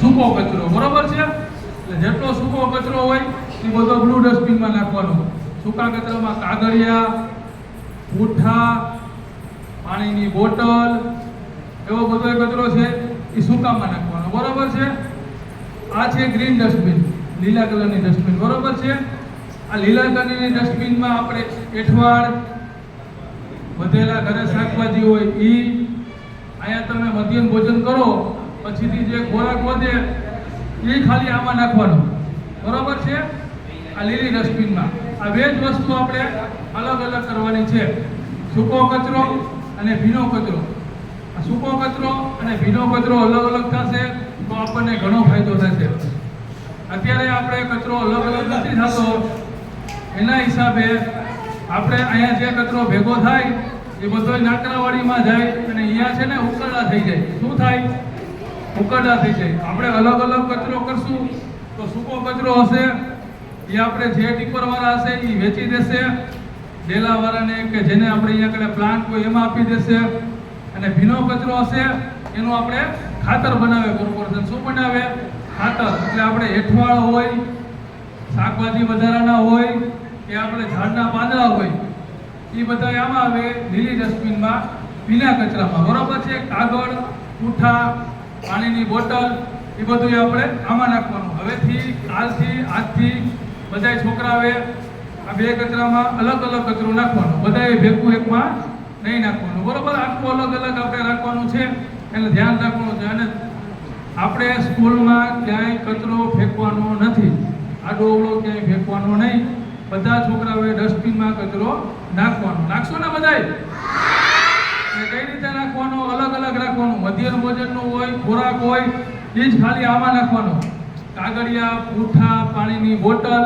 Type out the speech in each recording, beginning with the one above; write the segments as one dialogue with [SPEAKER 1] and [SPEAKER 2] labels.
[SPEAKER 1] સૂકો કચરો, બરોબર છે? એટલે જેટલો સૂકો કચરો હોય એ બધો બ્લુ ડસ્ટબિનમાં નાખવાનો. સૂકા કચરામાં કાગળિયા, પૂઠા, પાણીની બોટલ, એવો બધો કચરો છે એ સૂકામાં નાખવાનો, બરોબર છે? આ છે ગ્રીન ડસ્ટબિન, લીલા કલરની ડસ્ટબિન, બરોબર છે? આ લીલા કલરની ડસ્ટબિનમાં આપણે એઠવાડ, વધેલા ઘરે શાકભાજી હોય ઈ, અહીંયા તમે મધ્યાહન ભોજન કરો પછીથી જે ખોરાક વધે એ ખાલી આમાં નાખવાનો, બરોબર છે? આ લીલી ડસ્ટબિનમાં આ બે જ વસ્તુ આપણે અલગ અલગ કરવાની છે, સૂકો કચરો અને ભીનો કચરો. આ સૂકો કચરો અને ભીનો કચરો અલગ અલગ થશે તો આપણને ઘણો ફાયદો થશે. અત્યારે આપણે કચરો અલગ અલગ નથી થતો, એના હિસાબે આપણે અહીંયા જે કચરો ભેગો થાય એ બધો નાકરાવાડીમાં જાય અને અહીંયા છે ને ઉકરડા થઈ જાય. શું થાય? ઉકરડા થઈ જાય. આપણે અલગ અલગ કચરો કરશું તો સૂકો કચરો હશે એ આપણે જે ટીપરવાળા હશે એ વેચી દેશે, ડેલાવાળાને કે જેને આપણે અહીંયા આગળ પ્લાન્ટ હોય એમાં આપી દેશે, અને ભીનો કચરો હશે એનું આપણે ખાતર બનાવે કોર્પોરેશન. શું બનાવે? ખાતર. એટલે આપણે હેઠવાળ હોય, શાકભાજી વધારાના હોય કે આપણે ઝાડના પાંદડા હોય એ બધા આમાં આવે લીલી ડસ્ટબિનમાં, ભીના કચરામાં, બરોબર છે? કાગળ, પૂઠા, પાણીની બોટલ એ બધું આપણે આમાં નાખવાનું. હવેથી, કાલથી, આજથી બધા છોકરાઓએ આ બે કચરામાં અલગ અલગ કચરો નાખવાનો, બધાએ ભેગું એકમાં નહીં નાખવાનું, બરોબર? આખું અલગ અલગ આપણે રાખવાનું છે એટલે ધ્યાન રાખવાનું છે. અને આપણે સ્કૂલમાં ક્યાંય કચરો ફેંકવાનો નથી, આડો અવળો ક્યાંય ફેંકવાનો નહીં. બધા છોકરાઓએ ડસ્ટબિનમાં કચરો નાખવાનો. નાખશો ને બધાય? કઈ રીતે નાખવાનો? અલગ અલગ રાખવાનું. મધ્યાહન ભોજનનું હોય, ખોરાક હોય એ જ ખાલી આમાં નાખવાનો. કાગળિયા, પૂઠા, પાણીની બોટલ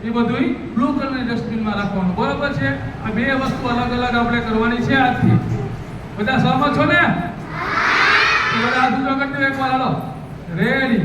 [SPEAKER 1] એ બધું બ્લુ કલરની ડસ્ટબિનમાં રાખવાનું, બરોબર છે? આ બે વસ્તુ અલગ અલગ આપણે કરવાની છે આજથી. બધા સહમત છો ને? બધા હાથ ઊંચો કરી દો એકવાર, હાલો. રેડી.